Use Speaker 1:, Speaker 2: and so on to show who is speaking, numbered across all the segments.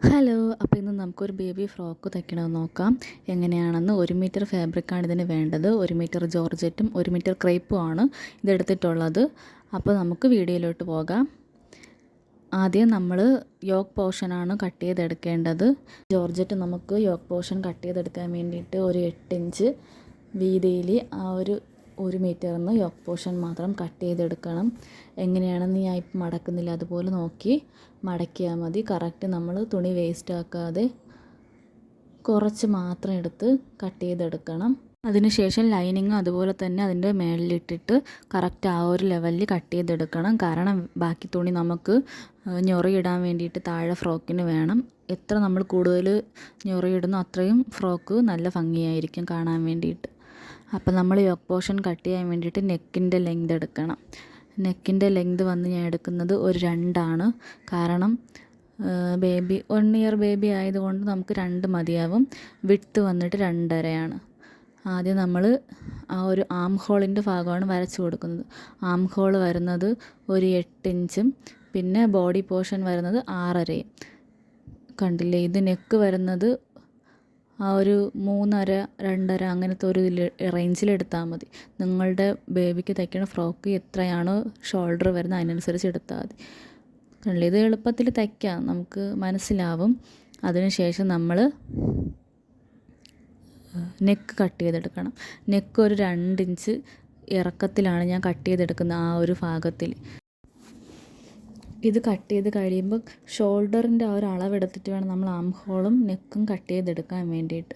Speaker 1: Hello. അപ്പോൾ ഇന്ന് നമുക്കൊരു ബേബി ഫ്രോക്ക് തയ്ക്കണമെന്ന് നോക്കാം. എങ്ങനെയാണെന്ന് 1 മീറ്റർ ഫാബ്രിക്കാണ് ഇതിന് വേണ്ടത്. 1 മീറ്റർ ജോർജറ്റും 1 മീറ്റർ ക്രേപ്പും ആണ് ഇതെടുത്തിട്ടുള്ളത്. അപ്പോൾ നമുക്ക് വീഡിയോയിലോട്ട് പോകാം. ആദ്യം നമ്മൾ യോക്ക് പോർഷനാണ് കട്ട് ചെയ്തെടുക്കേണ്ടത്. ജോർജറ്റ് നമുക്ക് യോക്ക് പോർഷൻ കട്ട് ചെയ്തെടുക്കാൻ വേണ്ടിയിട്ട് ഒരു 8 ഇഞ്ച് വീതിയിൽ ഒരു മീറ്ററിൽ നിന്ന് യോക്ക് പോർഷൻ മാത്രം കട്ട് ചെയ്തെടുക്കണം. എങ്ങനെയാണെന്ന് ഞാൻ ഇപ്പം മടക്കുന്നില്ല, അതുപോലെ നോക്കി മടക്കിയാൽ മതി. കറക്റ്റ് നമ്മൾ തുണി വേസ്റ്റ് ആക്കാതെ കുറച്ച് മാത്രം എടുത്ത് കട്ട് ചെയ്തെടുക്കണം. അതിനുശേഷം ലൈനിങ് അതുപോലെ തന്നെ അതിൻ്റെ മേളിലിട്ടിട്ട് കറക്റ്റ് ആ ഒരു ലെവലിൽ കട്ട് ചെയ്തെടുക്കണം. കാരണം ബാക്കി തുണി നമുക്ക് ഞൊറിയിടാൻ വേണ്ടിയിട്ട് താഴെ ഫ്രോക്കിന് വേണം. എത്ര നമ്മൾ കൂടുതൽ ഞൊറിയിടുന്നു അത്രയും ഫ്രോക്ക് നല്ല ഭംഗിയായിരിക്കും കാണാൻ വേണ്ടിയിട്ട്. അപ്പോൾ നമ്മൾ യോക്ക് പോർഷൻ കട്ട് ചെയ്യാൻ വേണ്ടിയിട്ട് നെക്കിൻ്റെ ലെങ്ത് എടുക്കണം. നെക്കിൻ്റെ ലെങ്ത് വന്ന് ഞാൻ എടുക്കുന്നത് ഒരു 2 ആണ്. കാരണം 1 ഇയർ ബേബി ആയതുകൊണ്ട് നമുക്ക് 2 മതിയാവും. വിഡ്ത്ത് വന്നിട്ട് 2.5 ആദ്യം നമ്മൾ ആ ഒരു ആം ഹോളിൻ്റെ ഭാഗമാണ് വരച്ച് കൊടുക്കുന്നത്. ആം ഹോൾ വരുന്നത് ഒരു 8 ഇഞ്ചും പിന്നെ ബോഡി പോർഷൻ വരുന്നത് 6.5. കണ്ടില്ലേ, ഇത് നെക്ക് വരുന്നത് ആ ഒരു 3.5 2.5 അങ്ങനത്തെ ഒരു റേഞ്ചിലെടുത്താൽ മതി. നിങ്ങളുടെ ബേബിക്ക് തയ്ക്കണ ഫ്രോക്ക് എത്രയാണോ ഷോൾഡർ വരുന്നത് അതിനനുസരിച്ച് എടുത്താൽ മതി. കണ്ടില്ലേ, ഇത് എളുപ്പത്തിൽ തയ്ക്കാം, നമുക്ക് മനസ്സിലാവും. അതിനുശേഷം നമ്മൾ നെക്ക് കട്ട് ചെയ്തെടുക്കണം. നെക്ക് ഒരു 2 ഇഞ്ച് ഇറക്കത്തിലാണ് ഞാൻ കട്ട് ചെയ്തെടുക്കുന്നത് ആ ഒരു ഭാഗത്തിൽ. ഇത് കട്ട് ചെയ്ത് കഴിയുമ്പോൾ ഷോൾഡറിൻ്റെ ആ ഒരു അളവെടുത്തിട്ട് വേണം നമ്മൾ ആം ഹോളും നെക്കും കട്ട് ചെയ്തെടുക്കാൻ വേണ്ടിയിട്ട്.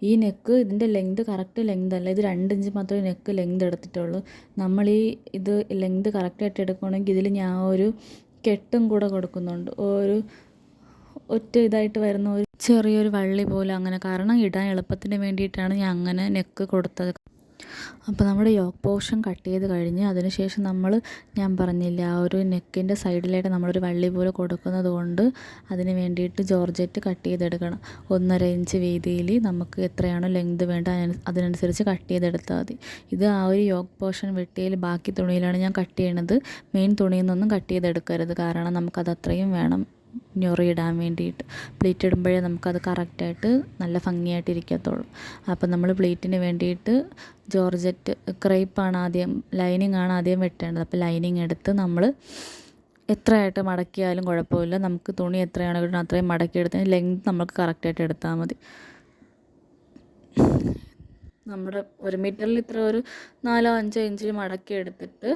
Speaker 1: ഈ നെക്ക് ഇതിൻ്റെ ലെങ്ത് കറക്റ്റ് ലെങ്ത് അല്ല, ഇത് 2 ഇഞ്ച് മാത്രമേ നെക്ക് ലെങ്ത് എടുത്തിട്ടുള്ളൂ. നമ്മൾ ഇത് ലെങ്ത് കറക്റ്റായിട്ട് എടുക്കുകയാണെങ്കിൽ ഇതിൽ ഞാൻ ഒരു കെട്ടും കൂടെ കൊടുക്കുന്നുണ്ട്. ഒറ്റ ഇതായിട്ട് വരുന്ന ഒരു ചെറിയൊരു വള്ളി പോലെ അങ്ങനെ, കാരണം ഇടാൻ എളുപ്പത്തിന് വേണ്ടിയിട്ടാണ് ഞാൻ അങ്ങനെ നെക്ക് കൊടുത്തത്. അപ്പോൾ നമ്മുടെ യോക്ക് പോർഷൻ കട്ട് ചെയ്ത് കഴിഞ്ഞ് അതിനുശേഷം ഞാൻ പറഞ്ഞില്ല ആ ഒരു നെക്കിൻ്റെ സൈഡിലായിട്ട് നമ്മളൊരു വള്ളി പോലെ കൊടുക്കുന്നത് കൊണ്ട് അതിന് വേണ്ടിയിട്ട് ജോർജറ്റ് കട്ട് ചെയ്തെടുക്കണം. 1.5 ഇഞ്ച് വീതിയിൽ നമുക്ക് എത്രയാണോ ലെങ്ത് വേണ്ട അതിനനുസരിച്ച് കട്ട് ചെയ്തെടുത്താൽ മതി. ഇത് ആ ഒരു യോക്ക് പോർഷൻ വെട്ടിയിൽ ബാക്കി തുണിയിലാണ് ഞാൻ കട്ട് ചെയ്യണത്. മെയിൻ തുണിയിൽ നിന്നൊന്നും കട്ട് ചെയ്തെടുക്കരുത്, കാരണം നമുക്കത് അത്രയും വേണം ഞൊറിയിടാൻ വേണ്ടിയിട്ട്. പ്ലീറ്റ് ഇടുമ്പോഴേ നമുക്കത് കറക്റ്റായിട്ട് നല്ല ഭംഗിയായിട്ട് ഇരിക്കത്തുള്ളൂ. അപ്പോൾ നമ്മൾ പ്ലീറ്റിന് വേണ്ടിയിട്ട് ജോർജറ്റ് ക്രേപ്പാണ് ആദ്യം, ലൈനിങ് ആണ് ആദ്യം വെട്ടേണ്ടത്. അപ്പോൾ ലൈനിങ് എടുത്ത് നമ്മൾ എത്രയായിട്ട് മടക്കിയാലും കുഴപ്പമില്ല. നമുക്ക് തുണി എത്രയാണോ കിട്ടുന്നത് അത്രയും മടക്കിയെടുത്തതിന് ലെങ്ത് നമുക്ക് കറക്റ്റായിട്ട് എടുത്താൽ മതി. നമ്മുടെ 1 മീറ്ററിൽ ഇത്ര ഒരു 4-5 ഇഞ്ചിൽ മടക്കി എടുത്തിട്ട്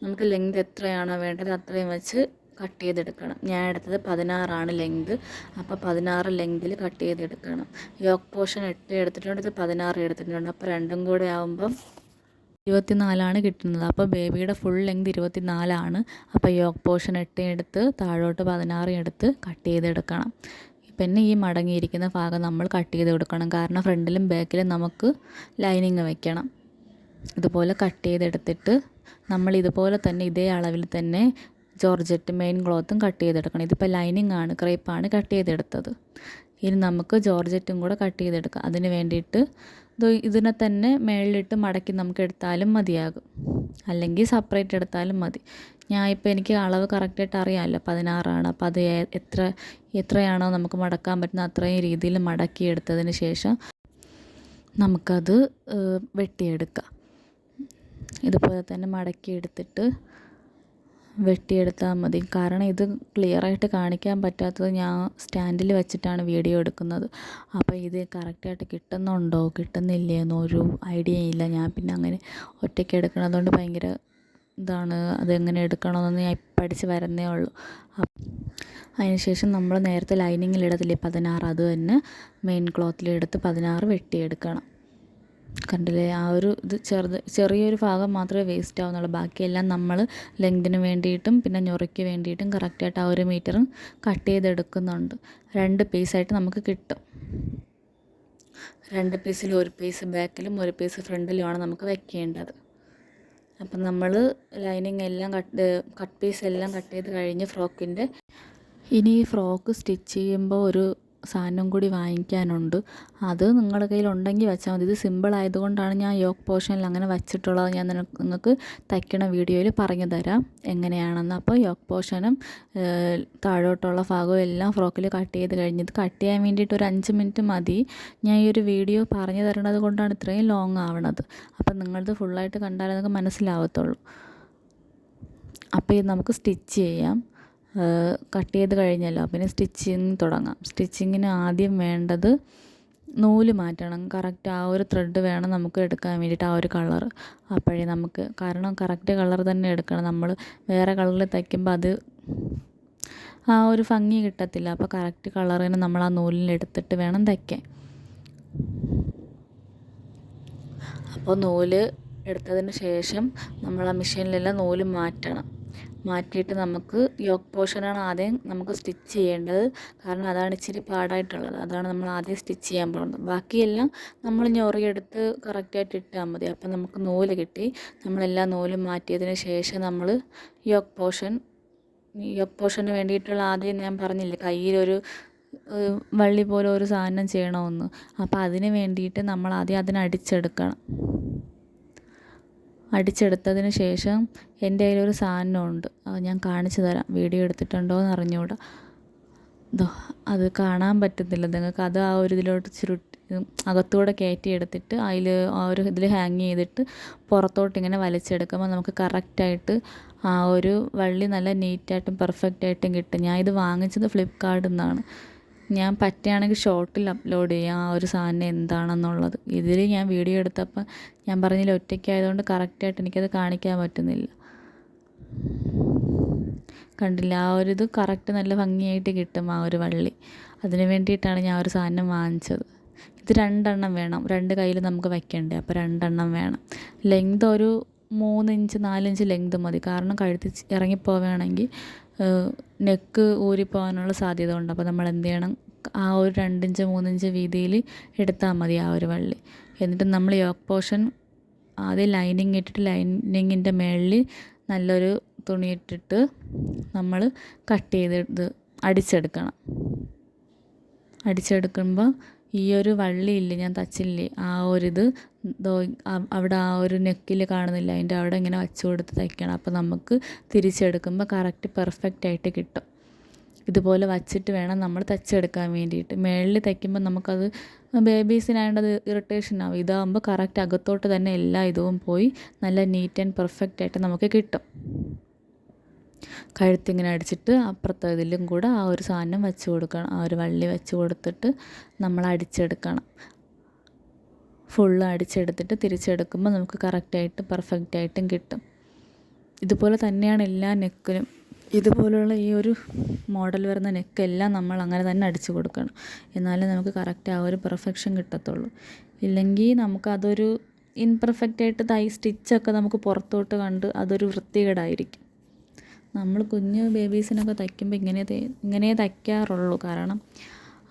Speaker 1: നമുക്ക് ലെങ്ത് എത്രയാണോ വേണ്ടത് അത്രയും വെച്ച് കട്ട് ചെയ്തെടുക്കണം. ഞാൻ എടുത്തത് 16 ലെങ്ത്. അപ്പോൾ 16 ലെങ്തിൽ കട്ട് ചെയ്തെടുക്കണം. യോക്ക് പോർഷൻ 8 എടുത്തിട്ടുണ്ട്, ഇത് 16 എടുത്തിട്ടുണ്ട്. അപ്പോൾ രണ്ടും കൂടെ ആകുമ്പം 24 കിട്ടുന്നത്. അപ്പോൾ ബേബിയുടെ ഫുൾ ലെങ്ത് 24. അപ്പോൾ യോക്ക് പോർഷൻ 8 എടുത്ത് താഴോട്ട് 16 എടുത്ത് കട്ട് ചെയ്തെടുക്കണം. പിന്നെ ഈ മടങ്ങിയിരിക്കുന്ന ഭാഗം നമ്മൾ കട്ട് ചെയ്ത് കൊടുക്കണം, കാരണം ഫ്രണ്ടിലും ബാക്കിലും നമുക്ക് ലൈനിങ് വെക്കണം. ഇതുപോലെ കട്ട് ചെയ്തെടുത്തിട്ട് നമ്മൾ ഇതുപോലെ തന്നെ ഇതേ അളവിൽ തന്നെ ജോർജറ്റ് മെയിൻ ക്ലോത്തും കട്ട് ചെയ്തെടുക്കണം. ഇതിപ്പോൾ ലൈനിങ് ആണ്, ക്രേപ്പാണ് കട്ട് ചെയ്തെടുത്തത്. ഇനി നമുക്ക് ജോർജറ്റും കൂടെ കട്ട് ചെയ്തെടുക്കാം. അതിന് വേണ്ടിയിട്ട് ഇതിനെ തന്നെ മേളിലിട്ട് മടക്കി നമുക്ക് എടുത്താലും മതിയാകും, അല്ലെങ്കിൽ സെപ്പറേറ്റ് എടുത്താലും മതി. എനിക്ക് അളവ് കറക്റ്റായിട്ട് അറിയാമല്ലോ, 16. അപ്പോൾ അത് എത്രയാണോ നമുക്ക് മടക്കാൻ പറ്റുന്ന അത്രയും രീതിയിൽ മടക്കിയെടുത്തതിന് ശേഷം നമുക്കത് വെട്ടിയെടുക്കാം. ഇതുപോലെ തന്നെ മടക്കിയെടുത്തിട്ട് വെട്ടിയെടുത്താൽ മതി. കാരണം ഇത് ക്ലിയറായിട്ട് കാണിക്കാൻ പറ്റാത്തത് ഞാൻ സ്റ്റാൻഡിൽ വെച്ചിട്ടാണ് വീഡിയോ എടുക്കുന്നത്. അപ്പോൾ ഇത് കറക്റ്റായിട്ട് കിട്ടുന്നുണ്ടോ കിട്ടുന്നില്ലേ എന്നൊരു ഐഡിയ ഇല്ല. ഞാൻ പിന്നെ അങ്ങനെ ഒറ്റയ്ക്ക് എടുക്കണതുകൊണ്ട് ഭയങ്കര ഇതാണ്, അതെങ്ങനെ എടുക്കണമെന്ന് ഞാൻ പഠിച്ച് വരുന്നേ ഉള്ളൂ. അതിനുശേഷം നമ്മൾ നേരത്തെ ലൈനിങ്ങിലിടത്തില്ലേ 16, അത് തന്നെ മെയിൻ ക്ലോത്തിലെടുത്ത് 16 വെട്ടിയെടുക്കണം. കണ്ടില്ലേ, ആ ഒരു ഇത് ചെറിയൊരു ഭാഗം മാത്രമേ വേസ്റ്റ് ആവുന്നുള്ളൂ. ബാക്കിയെല്ലാം നമ്മൾ ലെങ്തിന് വേണ്ടിയിട്ടും പിന്നെ ഞൊറിക്ക് വേണ്ടിയിട്ടും കറക്റ്റായിട്ട് ആ 1 മീറ്ററും കട്ട് ചെയ്തെടുക്കുന്നുണ്ട്. 2 പീസായിട്ട് നമുക്ക് കിട്ടും. 2 പീസിൽ 1 പീസ് ബാക്കിലും 1 പീസ് ഫ്രണ്ടിലുമാണ് നമുക്ക് വെക്കേണ്ടത്. അപ്പം നമ്മൾ ലൈനിങ് എല്ലാം കട്ട് പീസ് എല്ലാം കട്ട് ചെയ്ത് കഴിഞ്ഞ് ഫ്രോക്കിൻ്റെ ഇനി ഈ ഫ്രോക്ക് സ്റ്റിച്ച് ചെയ്യുമ്പോൾ ഒരു സാധനം കൂടി വാങ്ങിക്കാനുണ്ട്. അത് നിങ്ങളുടെ കയ്യിലുണ്ടെങ്കിൽ വെച്ചാൽ മതി. ഇത് സിമ്പിൾ ആയതുകൊണ്ടാണ് ഞാൻ യോക്ക് പോർഷനിൽ അങ്ങനെ വച്ചിട്ടുള്ളത്. ഞാൻ നിങ്ങൾക്ക് തയ്ക്കണ വീഡിയോയിൽ പറഞ്ഞു തരാം എങ്ങനെയാണെന്ന്. അപ്പോൾ യോക്ക് പോർഷനും താഴോട്ടുള്ള ഭാഗവും എല്ലാം ഫ്രോക്കിൽ കട്ട് ചെയ്ത് കഴിഞ്ഞത്. കട്ട് ചെയ്യാൻ വേണ്ടിയിട്ട് ഒരു 5 മിനിറ്റ് മതി. ഞാൻ ഈ ഒരു വീഡിയോ പറഞ്ഞു തരണത് കൊണ്ടാണ് ഇത്രയും ലോങ് ആവണത്. അപ്പം നിങ്ങളത് ഫുള്ളായിട്ട് കണ്ടാലേ നിങ്ങൾക്ക് മനസ്സിലാവത്തുള്ളൂ. അപ്പോൾ ഇത് നമുക്ക് സ്റ്റിച്ച് ചെയ്യാം. കട്ട് ചെയ്ത് കഴിഞ്ഞല്ലോ, പിന്നെ സ്റ്റിച്ചിങ് തുടങ്ങാം. സ്റ്റിച്ചിങ്ങിന് ആദ്യം വേണ്ടത് നൂല് മാറ്റണം. കറക്റ്റ് ആ ഒരു ത്രെഡ് വേണം നമുക്ക് എടുക്കാൻ വേണ്ടിയിട്ട്, ആ ഒരു കളർ. അപ്പോഴേ നമുക്ക്, കാരണം കറക്റ്റ് കളർ തന്നെ എടുക്കണം. നമ്മൾ വേറെ കളറിൽ തയ്ക്കുമ്പോൾ അത് ആ ഒരു ഭംഗി കിട്ടത്തില്ല. അപ്പോൾ കറക്റ്റ് കളറിന് നമ്മൾ ആ നൂലിൽ എടുത്തിട്ട് വേണം തയ്ക്കാൻ. അപ്പോൾ നൂല് എടുത്തതിന് ശേഷം നമ്മൾ ആ മെഷീനിലെല്ലാം നൂല് മാറ്റണം. മാറ്റിയിട്ട് നമുക്ക് യോക്ക് പോർഷനാണ് ആദ്യം നമുക്ക് സ്റ്റിച്ച് ചെയ്യേണ്ടത്. കാരണം അതാണ് ഇച്ചിരി പാടായിട്ടുള്ളത്. അതാണ് നമ്മൾ ആദ്യം സ്റ്റിച്ച് ചെയ്യാൻ പോകുന്നത്. ബാക്കിയെല്ലാം നമ്മൾ ഞൊറിയെടുത്ത് കറക്റ്റായിട്ട് ഇട്ടാൽ മതി. അപ്പം നമുക്ക് നൂല് കിട്ടി. നമ്മളെല്ലാം നൂലും മാറ്റിയതിന് ശേഷം നമ്മൾ യോക്ക് പോർഷന് വേണ്ടിയിട്ടുള്ള ആദ്യം ഞാൻ പറഞ്ഞില്ലേ കയ്യിലൊരു വള്ളി പോലെ ഒരു സാധനം ചെയ്യണമെന്ന്. അപ്പോൾ അതിന് വേണ്ടിയിട്ട് നമ്മൾ ആദ്യം അതിനടിച്ചെടുക്കണം. അടിച്ചെടുത്തതിന് ശേഷം എൻ്റെ കയ്യിലൊരു സാധനമുണ്ട്, ഞാൻ കാണിച്ചു തരാം. വീഡിയോ എടുത്തിട്ടുണ്ടോ എന്ന് അറിഞ്ഞുകൂടാ. അത് കാണാൻ പറ്റുന്നില്ല നിങ്ങൾക്ക്. അത് ആ ഒരു ഇതിലോട്ട് അകത്തൂടെ കയറ്റി എടുത്തിട്ട് അതിൽ ആ ഒരു ഇതിൽ ഹാങ് ചെയ്തിട്ട് പുറത്തോട്ട് ഇങ്ങനെ വലിച്ചെടുക്കുമ്പോൾ നമുക്ക് കറക്റ്റായിട്ട് ആ ഒരു വള്ളി നല്ല നീറ്റായിട്ടും പെർഫെക്റ്റായിട്ടും കിട്ടും. ഞാൻ ഇത് വാങ്ങിച്ചത് ഫ്ലിപ്കാർട്ടിൽ നിന്നാണ്. ഞാൻ പറ്റുകയാണെങ്കിൽ ഷോർട്ടിൽ അപ്ലോഡ് ചെയ്യാം ആ ഒരു സാധനം എന്താണെന്നുള്ളത്. ഇതിൽ ഞാൻ വീഡിയോ എടുത്തപ്പോൾ ഞാൻ പറഞ്ഞില്ല ഒറ്റയ്ക്കായതുകൊണ്ട് കറക്റ്റായിട്ട് എനിക്കത് കാണിക്കാൻ പറ്റുന്നില്ല. കണ്ടില്ല, ആ ഒരു ഇത് കറക്റ്റ് നല്ല ഭംഗിയായിട്ട് കിട്ടും ആ ഒരു വള്ളി. അതിന് വേണ്ടിയിട്ടാണ് ഞാൻ ഒരു സാധനം വാങ്ങിച്ചത്. ഇത് 2 എണ്ണം വേണം. 2 കയ്യിൽ നമുക്ക് വയ്ക്കണ്ടേ, അപ്പോൾ 2 എണ്ണം വേണം. ലെങ്ത് ഒരു 3 ഇഞ്ച് 4 ഇഞ്ച് ലെങ്ത് മതി. കാരണം കഴുത്തി ഇറങ്ങിപ്പോവുകയാണെങ്കിൽ നെക്ക് ഊരിപ്പോകാനുള്ള സാധ്യത ഉണ്ട്. അപ്പോൾ നമ്മൾ എന്ത് ചെയ്യണം, ആ ഒരു 2 ഇഞ്ച് 3 ഇഞ്ച് വീതിയിൽ എടുത്താൽ മതി ആ ഒരു വള്ളി. എന്നിട്ട് നമ്മൾ യോക്ക് പോർഷൻ ആദ്യം ലൈനിങ് ഇട്ടിട്ട് ലൈനിങ്ങിൻ്റെ മുകളിൽ നല്ലൊരു തുണി ഇട്ടിട്ട് നമ്മൾ കട്ട് ചെയ്ത് അടിച്ചെടുക്കണം. അടിച്ചെടുക്കുമ്പോൾ ഈ ഒരു വള്ളിയില്ലേ ഞാൻ തച്ചില്ലേ, ആ ഒരിത് അവിടെ ആ ഒരു നെക്കിൽ കാണുന്നില്ല, അതിൻ്റെ അവിടെ ഇങ്ങനെ വച്ച് കൊടുത്ത് തയ്ക്കണം. അപ്പോൾ നമുക്ക് തിരിച്ചെടുക്കുമ്പോൾ കറക്റ്റ് പെർഫെക്റ്റായിട്ട് കിട്ടും. ഇതുപോലെ വച്ചിട്ട് വേണം നമ്മൾ തയ്ച്ചെടുക്കാൻ വേണ്ടിയിട്ട്. മുകളിൽ തയ്ക്കുമ്പോൾ നമുക്കത് ബേബീസിനായത് ഇറിറ്റേഷൻ ആവും. ഇതാകുമ്പോൾ കറക്റ്റ് അകത്തോട്ട് തന്നെ എല്ലാ ഇതും പോയി നല്ല നീറ്റ് ആൻഡ് പെർഫെക്റ്റായിട്ട് നമുക്ക് കിട്ടും. കഴുത്തിങ്ങനെ അടിച്ചിട്ട് അപ്പുറത്തെ ഇതിലും കൂടെ ആ ഒരു സാധനം വെച്ച് കൊടുക്കണം. ആ ഒരു വള്ളി വെച്ച് കൊടുത്തിട്ട് നമ്മൾ അടിച്ചെടുക്കണം. ഫുള്ള് അടിച്ചെടുത്തിട്ട് തിരിച്ചെടുക്കുമ്പോൾ നമുക്ക് കറക്റ്റായിട്ട് പെർഫെക്റ്റായിട്ടും കിട്ടും. ഇതുപോലെ തന്നെയാണ് എല്ലാ നെക്കിനും. ഇതുപോലുള്ള ഈ ഒരു മോഡൽ വരുന്ന നെക്കെല്ലാം നമ്മൾ അങ്ങനെ തന്നെ അടിച്ചു കൊടുക്കണം. എന്നാലേ നമുക്ക് കറക്റ്റ് ആ ഒരു പെർഫെക്ഷൻ കിട്ടത്തുള്ളൂ. ഇല്ലെങ്കിൽ നമുക്കതൊരു ഇൻപെർഫെക്റ്റായിട്ട് സ്റ്റിച്ചൊക്കെ നമുക്ക് പുറത്തോട്ട് കണ്ട് അതൊരു വൃത്തികേടായിരിക്കും. നമ്മൾ കുഞ്ഞു ബേബീസിനൊക്കെ തയ്ക്കുമ്പോൾ ഇങ്ങനെ തയ്ക്കാറുള്ളൂ. കാരണം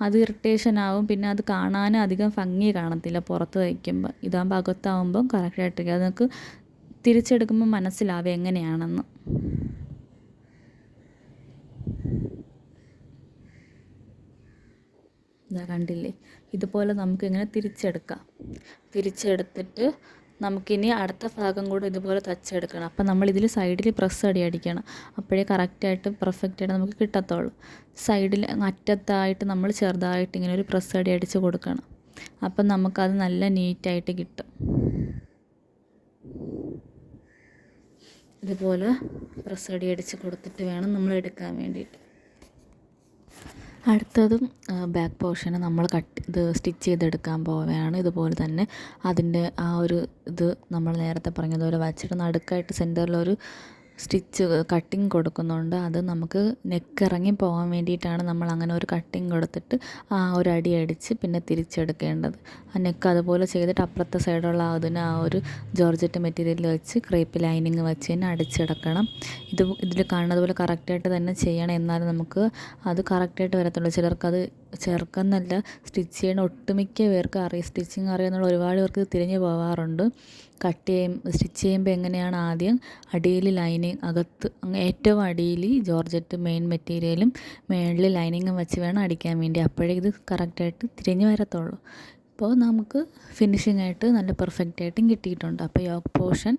Speaker 1: അത് ഇറിറ്റേഷനാവും. പിന്നെ അത് കാണാനും അധികം ഭംഗി കാണത്തില്ല പുറത്ത് തയ്ക്കുമ്പോൾ. ഇതാകുമ്പോൾ അകത്താവുമ്പം കറക്റ്റായിട്ട് അത് നമുക്ക് തിരിച്ചെടുക്കുമ്പോൾ മനസ്സിലാവും എങ്ങനെയാണെന്ന്. ഇതാ കണ്ടില്ലേ, ഇതുപോലെ നമുക്കിങ്ങനെ തിരിച്ചെടുത്തിട്ട് നമുക്കിനി അടുത്ത ഭാഗം കൂടെ ഇതുപോലെ തയ്ച്ചെടുക്കണം. അപ്പം നമ്മളിതിൽ സൈഡിൽ പ്രസ് അടിക്കണം. അപ്പോഴേ കറക്റ്റായിട്ട് പെർഫെക്റ്റായിട്ട് നമുക്ക് കിട്ടത്തുള്ളൂ. സൈഡിൽ അറ്റത്തായിട്ട് നമ്മൾ ചെറുതായിട്ട് ഇങ്ങനെ ഒരു പ്രസ് അടിച്ച് കൊടുക്കണം. അപ്പം നമുക്കത് നല്ല നീറ്റായിട്ട് കിട്ടും. ഇതുപോലെ പ്രസ് അടിച്ച് കൊടുത്തിട്ട് വേണം നമ്മൾ എടുക്കാൻ വേണ്ടിയിട്ട്. അടുത്തതും ബാക്ക് പോർഷന് നമ്മൾ സ്റ്റിച്ച് ചെയ്തെടുക്കാൻ പോവുകയാണ്. ഇതുപോലെ തന്നെ അതിൻ്റെ ആ ഒരു ഇത് നമ്മൾ നേരത്തെ പറഞ്ഞതുപോലെ വച്ചിട്ട് നടുക്കായിട്ട് സെൻറ്ററിലൊരു കട്ടിങ് കൊടുക്കുന്നുണ്ട്. അത് നമുക്ക് നെക്ക് ഇറങ്ങി പോകാൻ വേണ്ടിയിട്ടാണ് നമ്മൾ അങ്ങനെ ഒരു കട്ടിങ് കൊടുത്തിട്ട് ആ ഒരു അടി അടിച്ച് പിന്നെ തിരിച്ചെടുക്കേണ്ടത്. ആ നെക്ക് അതുപോലെ ചെയ്തിട്ട് അപ്പുറത്തെ സൈഡുള്ള അതിന് ആ ഒരു ജോർജറ്റ് മെറ്റീരിയൽ വെച്ച് ക്രേപ്പ് ലൈനിങ് വെച്ച് തന്നെ അടിച്ചെടുക്കണം. ഇതിൽ കാണുന്നത് പോലെ കറക്റ്റായിട്ട് തന്നെ ചെയ്യണം. എന്നാലും നമുക്ക് അത് കറക്റ്റായിട്ട് വരത്തുള്ളൂ. ചിലർക്കത് ചേർക്കുന്നല്ല, സ്റ്റിച്ച് ചെയ്യണ ഒട്ടുമിക്ക പേർക്ക് അറിയാം. സ്റ്റിച്ചിങ് അറിയാമെന്നുള്ള ഒരുപാട് പേർക്ക് തിരിഞ്ഞ് പോകാറുണ്ട്. സ്റ്റിച്ച് ചെയ്യുമ്പോൾ എങ്ങനെയാണ് ആദ്യം അടിയിൽ ലൈനിങ് അകത്ത് ഏറ്റവും അടിയിൽ ജോർജറ്റ് മെയിൻ മെറ്റീരിയലും മേളിൽ ലൈനിങ്ങും വെച്ച് വേണം അടിക്കാൻ വേണ്ടി. അപ്പോഴേ ഇത് കറക്റ്റായിട്ട് തിരിഞ്ഞ് വരത്തുള്ളൂ. അപ്പോൾ നമുക്ക് ഫിനിഷിംഗ് ആയിട്ട് നല്ല പെർഫെക്റ്റ് ആയിട്ടും കിട്ടിയിട്ടുണ്ട്. അപ്പോൾ യോക്ക് പോർഷൻ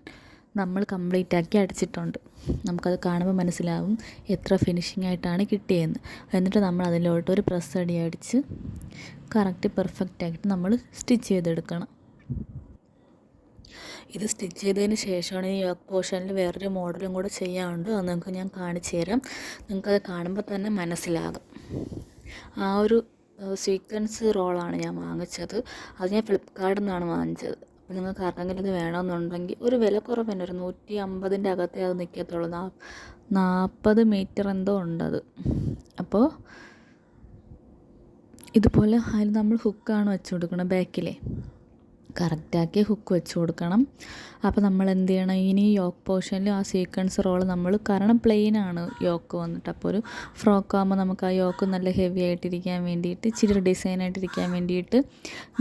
Speaker 1: നമ്മൾ കംപ്ലീറ്റ് ആക്കി അടിച്ചിട്ടുണ്ട്. നമുക്കത് കാണുമ്പോൾ മനസ്സിലാവും എത്ര ഫിനിഷിംഗ് ആയിട്ടാണ് കിട്ടിയതെന്ന്. എന്നിട്ട് നമ്മൾ അതിലോട്ട് ഒരു പ്രസ് അടി അടിച്ച് കറക്റ്റ് പെർഫെക്റ്റ് ആയിട്ട് നമ്മൾ സ്റ്റിച്ച് ചെയ്തെടുക്കണം. ഇത് സ്റ്റിച്ച് ചെയ്തതിന് ശേഷമാണ് ഈ യോക്ക് പോർഷനിൽ വേറൊരു മോഡലും കൂടെ ചെയ്യാനുണ്ട്. അത് നിങ്ങൾക്ക് ഞാൻ കാണിച്ചു തരാം. നിങ്ങൾക്കത് കാണുമ്പോൾ തന്നെ മനസ്സിലാകും. ആ ഒരു സീക്വൻസ് റോളാണ് ഞാൻ വാങ്ങിച്ചത്. അത് ഞാൻ ഫ്ലിപ്കാർട്ടിൽ നിന്നാണ് വാങ്ങിച്ചത്. അപ്പോൾ നിങ്ങൾക്ക് ആർക്കെങ്കിലും ഇത് വേണമെന്നുണ്ടെങ്കിൽ ഒരു വില കുറവ് തന്നെ, ഒരു 150ൻ്റെ അകത്തേ അത് നിൽക്കത്തുള്ളൂ. 40 മീറ്റർ എന്തോ ഉണ്ടത്. അപ്പോൾ ഇതുപോലെ അതിൽ നമ്മൾ ഹുക്കാണ് വെച്ച് കൊടുക്കണം. ബാക്കിലെ കറക്റ്റാക്കി ഹുക്ക് വെച്ച് കൊടുക്കണം. അപ്പോൾ നമ്മൾ എന്ത് ചെയ്യണം, ഇനി യോക്ക് പോർഷനിൽ ആ സീക്വൻസ് റോൾ നമ്മൾ, കാരണം പ്ലെയിനാണ് യോക്ക് വന്നിട്ട്, അപ്പോൾ ഒരു ഫ്രോക്ക് ആകുമ്പോൾ നമുക്ക് ആ യോക്ക് നല്ല ഹെവി ആയിട്ടിരിക്കാൻ വേണ്ടിയിട്ട്, ഇച്ചിരി ഡിസൈനായിട്ടിരിക്കാൻ വേണ്ടിയിട്ട്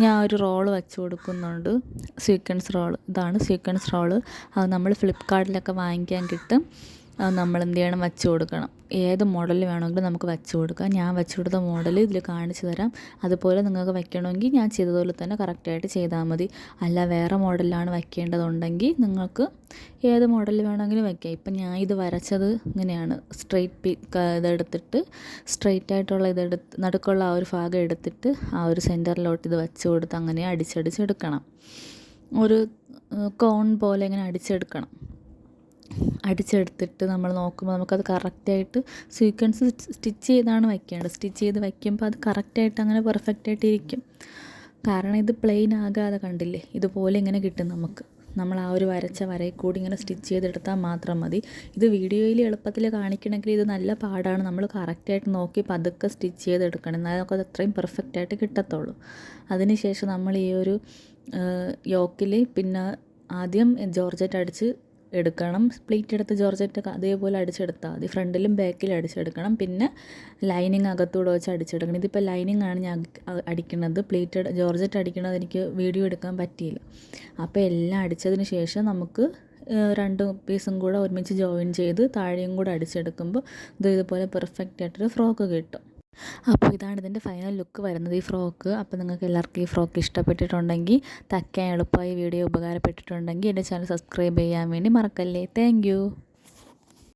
Speaker 1: ഞാൻ ഒരു റോള് വെച്ച് കൊടുക്കുന്നുണ്ട്. സീക്വൻസ് റോൾ, ഇതാണ് സീക്വൻസ് റോള്. അത് നമ്മൾ ഫ്ലിപ്കാർട്ടിലൊക്കെ വാങ്ങിക്കാൻ കിട്ടും. അത് നമ്മൾ എന്ത് ചെയ്യണം, വച്ച് കൊടുക്കണം. ഏത് മോഡലിൽ വേണമെങ്കിലും നമുക്ക് വച്ച് കൊടുക്കാം. ഞാൻ വച്ച് കൊടുത്ത മോഡൽ ഇതിൽ കാണിച്ചു തരാം. അതുപോലെ നിങ്ങൾക്ക് വയ്ക്കണമെങ്കിൽ ഞാൻ ചെയ്തതുപോലെ തന്നെ കറക്റ്റായിട്ട് ചെയ്താൽ മതി. അല്ല വേറെ മോഡലിലാണ് വയ്ക്കേണ്ടതുണ്ടെങ്കിൽ നിങ്ങൾക്ക് ഏത് മോഡലിൽ വേണമെങ്കിലും വയ്ക്കാം. ഇപ്പം ഞാൻ ഇത് വരച്ചത് ഇങ്ങനെയാണ്. ഇതെടുത്തിട്ട് സ്ട്രെയിറ്റ് ആയിട്ടുള്ള നടുക്കുള്ള ആ ഒരു ഭാഗം എടുത്തിട്ട് ആ ഒരു സെൻറ്ററിലോട്ട് ഇത് വച്ച് കൊടുത്ത് അങ്ങനെ അടിച്ചെടുക്കണം. ഒരു കോൺ പോലെ ഇങ്ങനെ അടിച്ചെടുത്തിട്ട് നമ്മൾ നോക്കുമ്പോൾ നമുക്കത് കറക്റ്റായിട്ട് സീക്വൻസ് സ്റ്റിച്ച് ചെയ്താണ് വയ്ക്കേണ്ടത്. സ്റ്റിച്ച് ചെയ്ത് വയ്ക്കുമ്പോൾ അത് കറക്റ്റായിട്ട് അങ്ങനെ പെർഫെക്റ്റായിട്ട് ഇരിക്കും. കാരണം ഇത് പ്ലെയിൻ ആകാതെ കണ്ടില്ലേ, ഇതുപോലെ ഇങ്ങനെ കിട്ടും നമുക്ക്. നമ്മൾ ആ ഒരു വരച്ച വരയിൽ കൂടി ഇങ്ങനെ സ്റ്റിച്ച് ചെയ്തെടുത്താൽ മാത്രം മതി. ഇത് വീഡിയോയിൽ എളുപ്പത്തിൽ കാണിക്കണമെങ്കിൽ ഇത് നല്ല പാടാണ്. നമ്മൾ കറക്റ്റായിട്ട് നോക്കി പതുക്കെ സ്റ്റിച്ച് ചെയ്തെടുക്കണം. എന്നാൽ നമുക്കത് അത്രയും പെർഫെക്റ്റായിട്ട് കിട്ടത്തുള്ളൂ. അതിനുശേഷം നമ്മൾ ഈ ഒരു യോക്കിൽ പിന്നെ ആദ്യം ജോർജറ്റ് അടിച്ച് എടുക്കണം. പ്ലീറ്റ് എടുത്ത് ജോർജറ്റ് അതേപോലെ അടിച്ചെടുത്താൽ മതി. ഫ്രണ്ടിലും ബാക്കിലും അടിച്ചെടുക്കണം. പിന്നെ ലൈനിങ് അകത്തൂടെ വെച്ച് അടിച്ചെടുക്കണം. ഇതിപ്പോൾ ലൈനിങ് ആണ് ഞാൻ അടിക്കുന്നത്. ജോർജറ്റ് അടിക്കുന്നത് എനിക്ക് വീഡിയോ എടുക്കാൻ പറ്റിയില്ല. അപ്പോൾ എല്ലാം അടിച്ചതിന് ശേഷം നമുക്ക് 2 പീസും കൂടെ ഒരുമിച്ച് ജോയിൻ ചെയ്ത് താഴെയും കൂടെ അടിച്ചെടുക്കുമ്പോൾ ഇതുപോലെ പെർഫെക്റ്റ് ആയിട്ടൊരു ഫ്രോക്ക് കിട്ടും. അപ്പോൾ ഇതാണ് ഇതിൻ്റെ ഫൈനൽ ലുക്ക് വരുന്നത്, ഈ ഫ്രോക്ക്. അപ്പോൾ നിങ്ങൾക്ക് എല്ലാവർക്കും ഈ ഫ്രോക്ക് ഇഷ്ടപ്പെട്ടിട്ടുണ്ടെങ്കിൽ, തയ്ക്കാൻ എളുപ്പമായി വീഡിയോ ഉപകാരപ്പെട്ടിട്ടുണ്ടെങ്കിൽ എൻ്റെ ചാനൽ സബ്സ്ക്രൈബ് ചെയ്യാൻ വേണ്ടി മറക്കല്ലേ. താങ്ക്